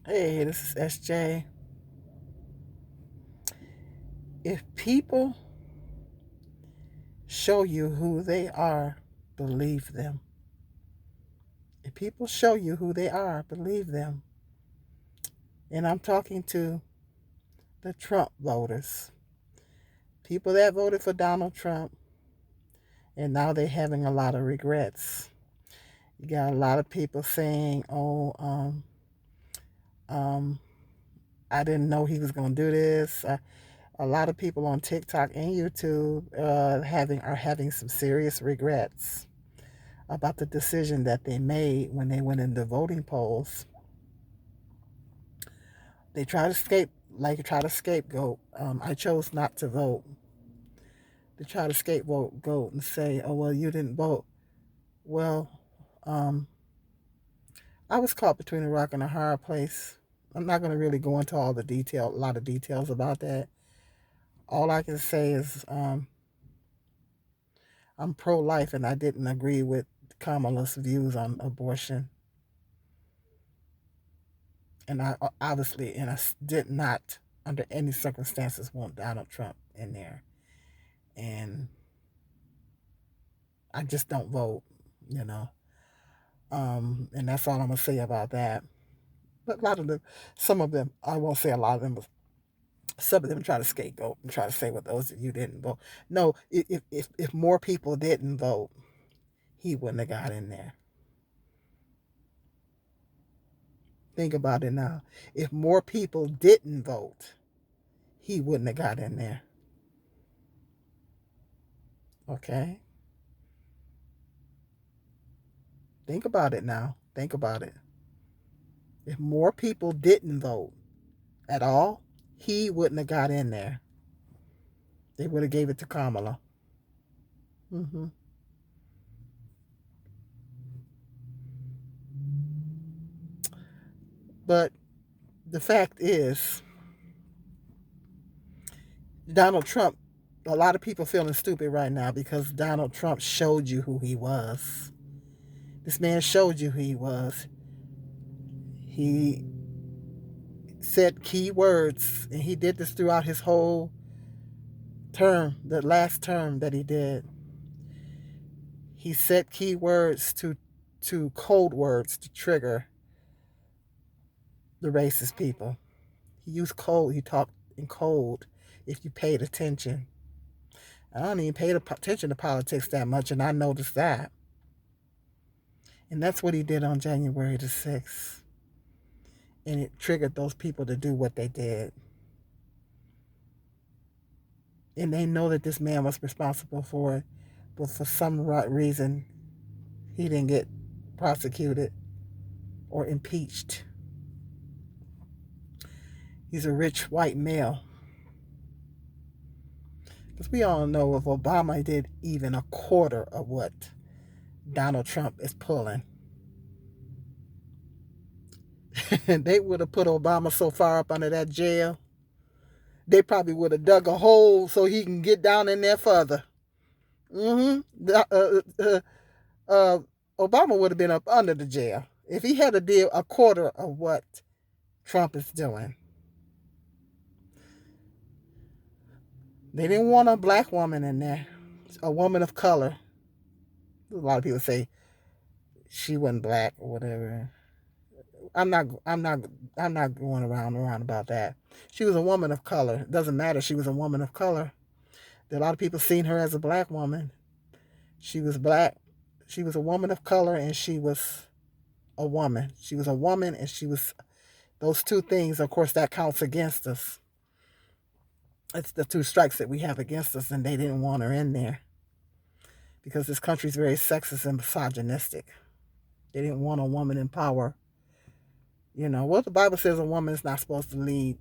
Hey, this is SJ. If people show you who they are, believe them. If people show you who they are, believe them. And I'm talking to the Trump voters, people that voted for Donald Trump, and now they're having a lot of regrets. You got a lot of people saying, um, I didn't know he was going to do this. A lot of people on TikTok and YouTube are having some serious regrets about the decision that they made when they went into voting polls. They try to scapegoat. I chose not to vote. They try to scapegoat and say, "Oh well, you didn't vote." Well, um, I was caught between a rock and a hard place. I'm not going to really go into a lot of details about that. All I can say is I'm pro-life, and I didn't agree with Kamala's views on abortion, and I did not, under any circumstances, want Donald Trump in there, and I just don't vote, you know. And that's all I'm gonna say about that. But a lot of them, some of them, I won't say a lot of them, but some of them try to scapegoat and try to say, "Well, those of you didn't vote." No, if more people didn't vote, he wouldn't have got in there. Think about it now. If more people didn't vote, he wouldn't have got in there. Okay, think about it now. Think about it. If more people didn't vote at all, he wouldn't have got in there. They would have gave it to Kamala. Hmm. But the fact is, Donald Trump, a lot of people feeling stupid right now because Donald Trump showed you who he was. This man showed you who he was. He said key words, and he did this throughout his whole term, the last term that he did. He said key words to code words to trigger the racist people. He used code. He talked in code. If you paid attention, I don't even pay attention to politics that much, and I noticed that. And that's what he did on January the 6th. And it triggered those people to do what they did. And they know that this man was responsible for it, but for some reason, he didn't get prosecuted or impeached. He's a rich white male. Because we all know if Obama did even a quarter of what Donald Trump is pulling, they would have put Obama so far up under that jail, they probably would have dug a hole so he can get down in there further. Mm-hmm. Obama would have been up under the jail if he had to deal a quarter of what Trump is doing. They didn't want a black woman in there, a woman of color. A lot of people say she wasn't black or whatever. I'm not. I'm not. I'm not going around about that. She was a woman of color. It doesn't matter. She was a woman of color. A lot of people seen her as a black woman. She was black. She was a woman of color, and she was a woman. She was a woman, and she was those two things. Of course, that counts against us. It's the two strikes that we have against us, and they didn't want her in there because this country is very sexist and misogynistic. They didn't want a woman in power. You know what the Bible says: a woman is not supposed to lead.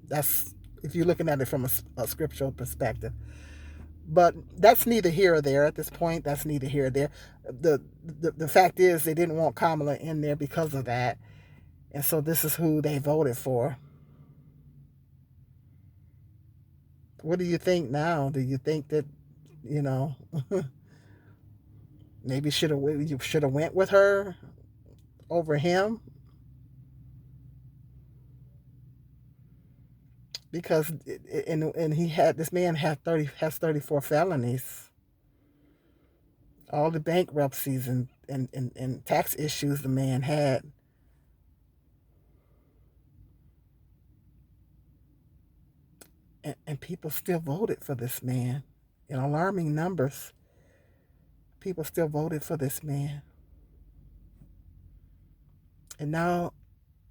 That's if you're looking at it from a scriptural perspective. But that's neither here or there at this point. That's neither here or there. The fact is they didn't want Kamala in there because of that, and so this is who they voted for. What do you think now? Do you think that you know maybe you should have went with her over him? because and he had this man had 34 felonies. All the bankruptcies and tax issues the man had. And people still voted for this man in alarming numbers. People still voted for this man. And now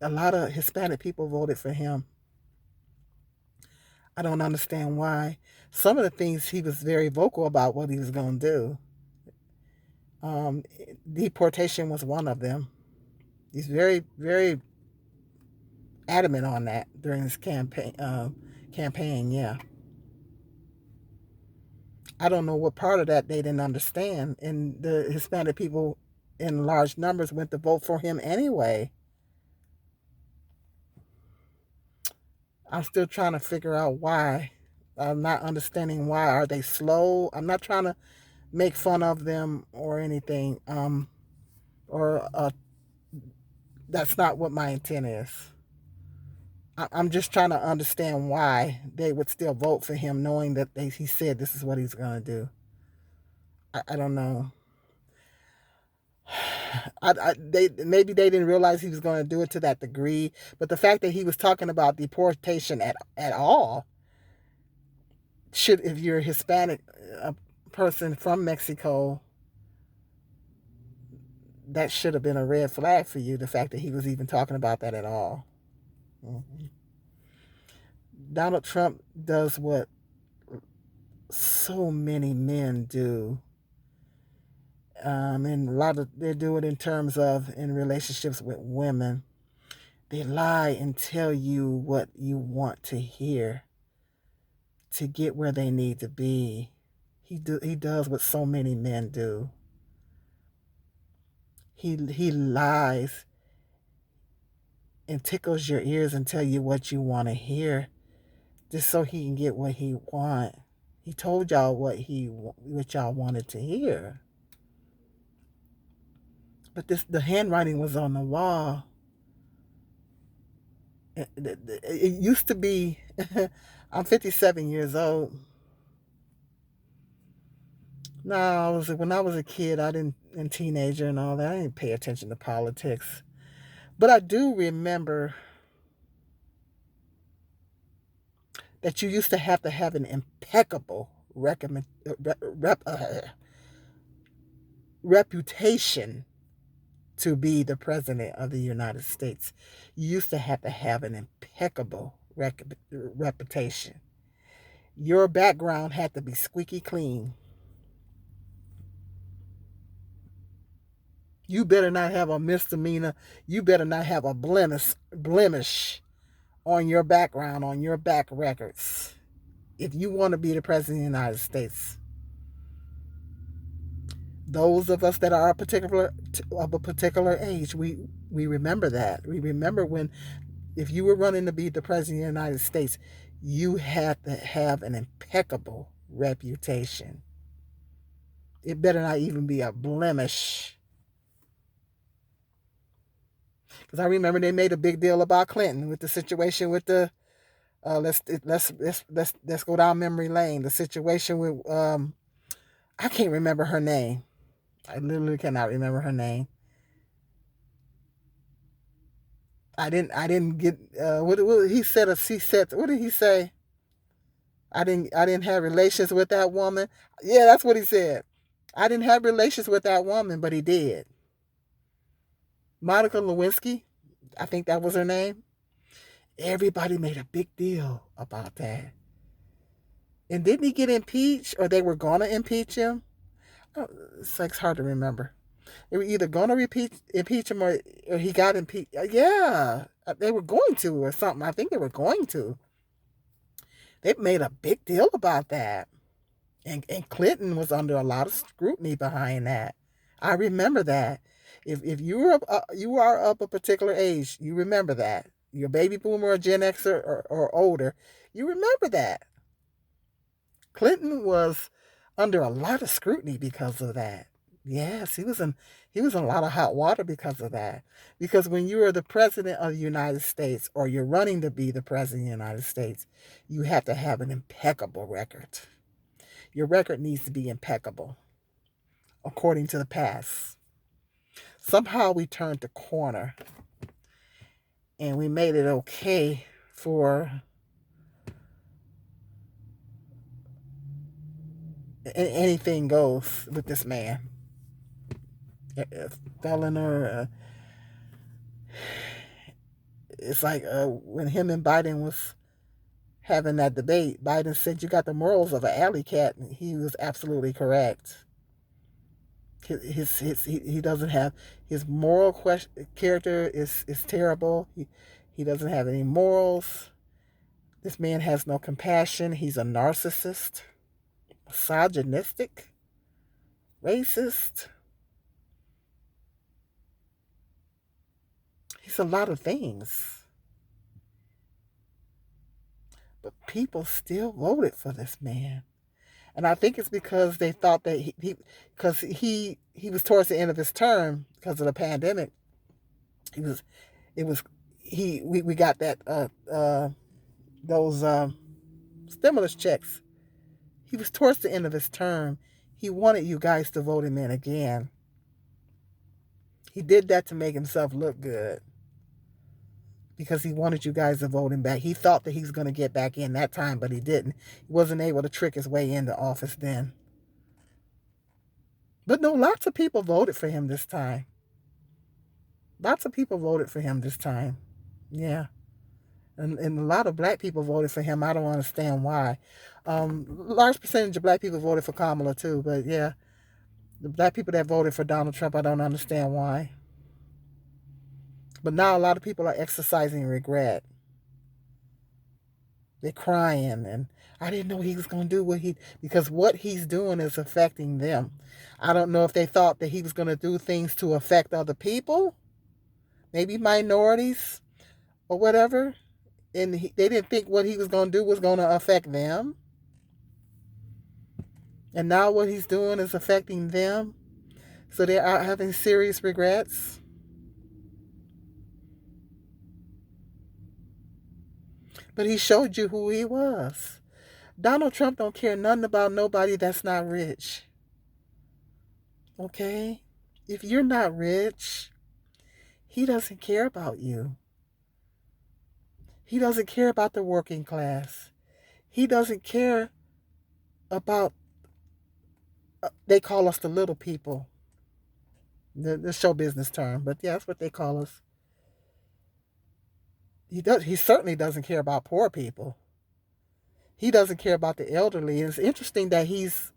a lot of Hispanic people voted for him. I don't understand why. Some of the things he was very vocal about what he was going to do. Um, Deportation was one of them. He's very, very adamant on that during his campaign. Yeah, I don't know what part of that they didn't understand, and the Hispanic people in large numbers went to vote for him anyway. I'm still trying to figure out why. I'm not understanding why. Are they slow? I'm not trying to make fun of them or anything. Or That's not what my intent is. I'm just trying to understand why they would still vote for him, knowing that he said this is what he's going to do. I don't know. They maybe they didn't realize he was going to do it to that degree, but the fact that he was talking about deportation at all should, if you're a Hispanic person from Mexico, that should have been a red flag for you. The fact that he was even talking about that at all. Mm-hmm. Donald Trump does what so many men do. And a lot of they do it in terms of in relationships with women. They lie and tell you what you want to hear to get where they need to be. He does what so many men do. He lies and tickles your ears and tell you what you want to hear, just so he can get what he want. He told y'all what y'all wanted to hear, but the handwriting was on the wall. It used to be. I'm 57 years old. No, when I was a kid, I didn't, and teenager and all that. I didn't pay attention to politics, but I do remember that you used to have an impeccable reputation to be the president of the United States. You used to have an impeccable reputation. Your background had to be squeaky clean. You better not have a misdemeanor. You better not have a blemish on your background, on your back records, if you want to be the president of the United States. Those of us that are of a particular age, we remember that. We remember when, if you were running to be the president of the United States, you had to have an impeccable reputation. It better not even be a blemish. Because I remember they made a big deal about Clinton with the situation with the let's go down memory lane. The situation with I can't remember her name. I literally cannot remember her name. I didn't get what he said. He said, what did he say? I didn't have relations with that woman. Yeah, that's what he said. I didn't have relations with that woman, but he did. Monica Lewinsky, I think that was her name. Everybody made a big deal about that. And didn't he get impeached, or they were gonna impeach him? Oh, it's like it's hard to remember. They were either gonna impeach him, or he got impeached. Yeah, they were going to, or something. I think they were going to. They made a big deal about that. And Clinton was under a lot of scrutiny behind that. I remember that. If you are of a particular age, you remember that. You're a baby boomer or Gen Xer or older, you remember that. Clinton was under a lot of scrutiny because of that. Yes, he was in a lot of hot water because of that. Because when you are the president of the United States or you're running to be the president of the United States, you have to have an impeccable record. Your record needs to be impeccable according to the past. Somehow we turned the corner and we made it okay for anything goes with this man. Felon or it's like when him and Biden was having that debate, Biden said you got the morals of an alley cat, and he was absolutely correct. He doesn't have his moral character is terrible. He doesn't have any morals. This man has no compassion. He's a narcissist, misogynistic, racist. He's a lot of things. But people still voted for this man. And I think it's because they thought that because he was towards the end of his term because of the pandemic. He was, it was, we got that those stimulus checks. He was towards the end of his term. He wanted you guys to vote him in again. He did that to make himself look good because he wanted you guys to vote him back. He thought that he was going to get back in that time, but he didn't. He wasn't able to trick his way into office then. But no, lots of people voted for him this time. Lots of people voted for him this time. Yeah. And a lot of black people voted for him. I don't understand why. Large percentage of black people voted for Kamala too, but yeah, the black people that voted for Donald Trump, I don't understand why. But now a lot of people are exercising regret. They're crying, and I didn't know he was going to do because what he's doing is affecting them. I don't know if they thought that he was going to do things to affect other people, maybe minorities or whatever, and they didn't think what he was going to do was going to affect them. And now what he's doing is affecting them. So they are having serious regrets. But he showed you who he was. Donald Trump don't care nothing about nobody that's not rich. Okay? If you're not rich, he doesn't care about you. He doesn't care about the working class. He doesn't care about, they call us the little people. The show business term, but yeah, that's what they call us. He certainly doesn't care about poor people. He doesn't care about the elderly. And it's interesting that he's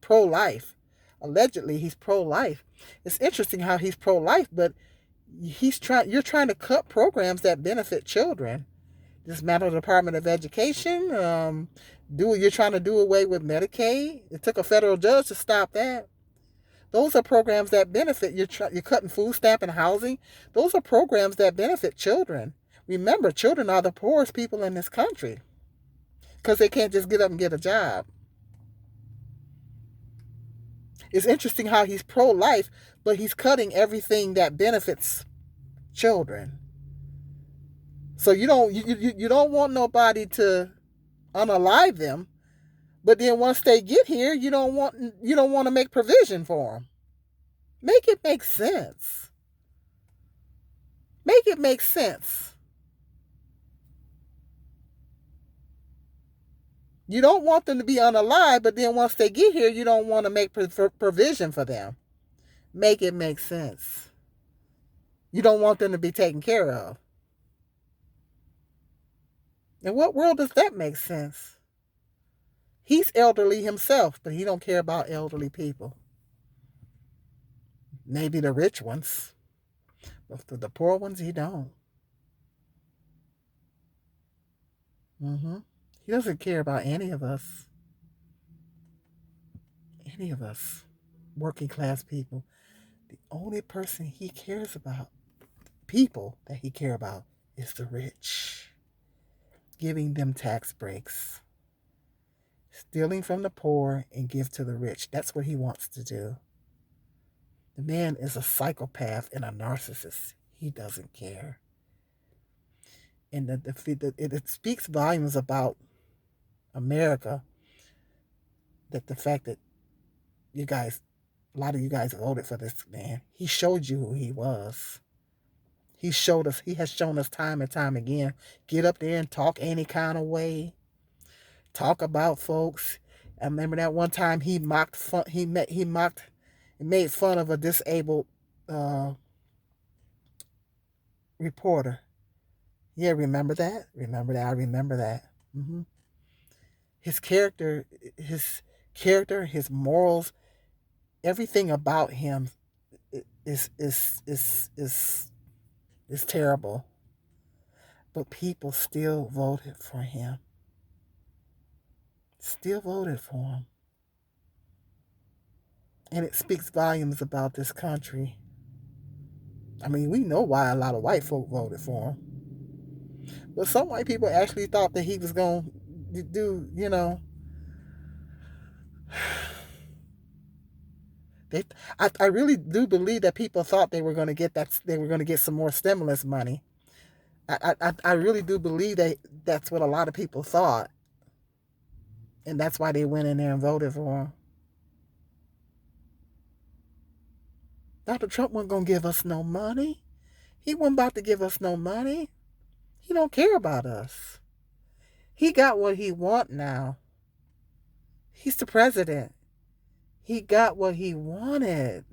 pro-life. Allegedly, he's pro-life. It's interesting how he's pro-life, but you're trying to cut programs that benefit children. Dismantle the Department of Education. You're trying to do away with Medicaid. It took a federal judge to stop that. Those are programs that benefit. You're cutting food stamp and housing. Those are programs that benefit children. Remember, children are the poorest people in this country because they can't just get up and get a job. It's interesting how he's pro-life, but he's cutting everything that benefits children. So you don't want nobody to unalive them, but then once they get here, you don't want to make provision for them. Make it make sense. Make it make sense. You don't want them to be unalive, but then once they get here, you don't want to make provision for them. Make it make sense. You don't want them to be taken care of. In what world does that make sense? He's elderly himself, but he don't care about elderly people. Maybe the rich ones, but for the poor ones, he don't. He doesn't care about any of us. Any of us. Working class people. The only person he cares about, people that he cares about, is the rich. Giving them tax breaks. Stealing from the poor and give to the rich. That's what he wants to do. The man is a psychopath and a narcissist. He doesn't care. And it speaks volumes about America, that the fact that you guys, a lot of you guys voted for this man. He showed you who he was. He showed us. He has shown us time and time again. Get up there and talk any kind of way. Talk about folks. I remember that one time he mocked fun. He mocked and made fun of a disabled uh, reporter. Yeah, remember that? Remember that? I remember that. hmm His character, his his morals, everything about him is terrible. But people still voted for him. Still voted for him. And it speaks volumes about this country. I mean, we know why a lot of white folk voted for him. But some white people actually thought that he was going to do, they, I really do believe that people thought they were going to get some more stimulus money. I really do believe that that's what a lot of people thought. And that's why they went in there and voted for him. Dr. Trump wasn't going to give us no money. He wasn't about to give us no money. He don't care about us. He got what he want now. He's the president. He got what he wanted.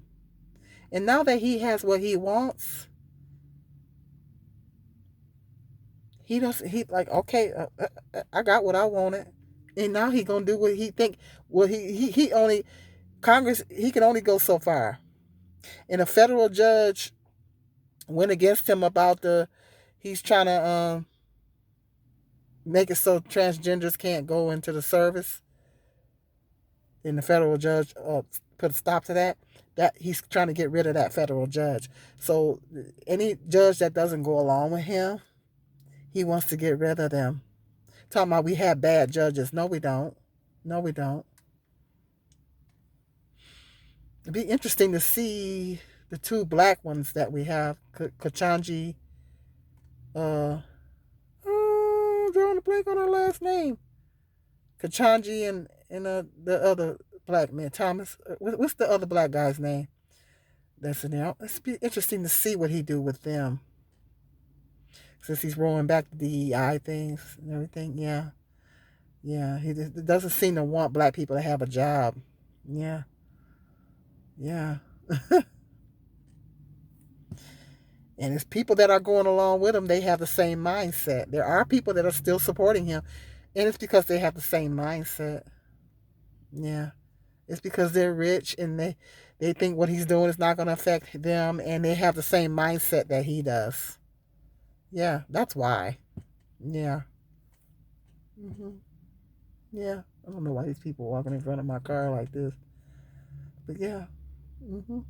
And now that he has what he wants, he doesn't. He like, okay, I got what I wanted, and now he gonna do what he think. Well, he only Congress. He can only go so far, and a federal judge went against him about the. He's trying to make it so transgenders can't go into the service, and the federal judge put a stop to that. That he's trying to get rid of that federal judge. So any judge that doesn't go along with him, he wants to get rid of them. Talking about we have bad judges. No, we don't. No, we don't. It'd be interesting to see the two black ones that we have, Kachanji. Drawing a blank on her last name. Kachanji and the other black man, Thomas. What's the other black guy's name? That's in there. It's be interesting to see what he do with them, since he's rolling back the DEI things and everything. Yeah, yeah. He doesn't seem to want black people to have a job. Yeah, yeah. And it's people that are going along with him. They have the same mindset. There are people that are still supporting him, and it's because they have the same mindset. Yeah, it's because they're rich and they think what he's doing is not going to affect them, and they have the same mindset that he does. Yeah, that's why. Yeah. hmm Yeah. I don't know why these people walking in front of my car like this, but yeah. hmm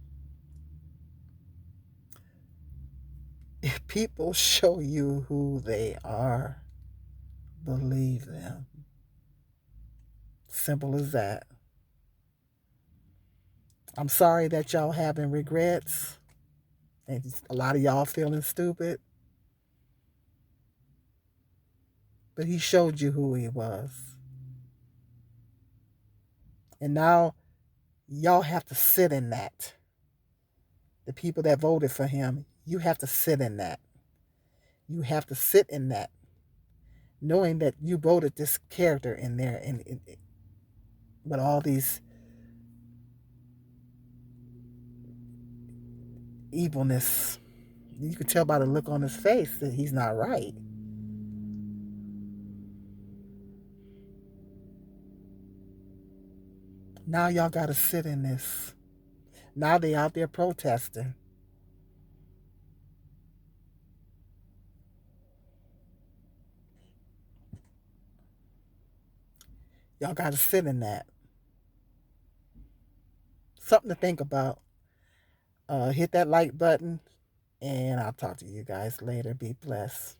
If people show you who they are, believe them. Simple as that. I'm sorry that y'all having regrets and a lot of y'all feeling stupid, but he showed you who he was. And now y'all have to sit in that. The people that voted for him, you have to sit in that. You have to sit in that, knowing that you voted this character in there, and with all these evilness. You can tell by the look on his face that he's not right. Now y'all got to sit in this. Now they out there protesting. Y'all got to sit in that. Something to think about. Hit that like button, and I'll talk to you guys later. Be blessed.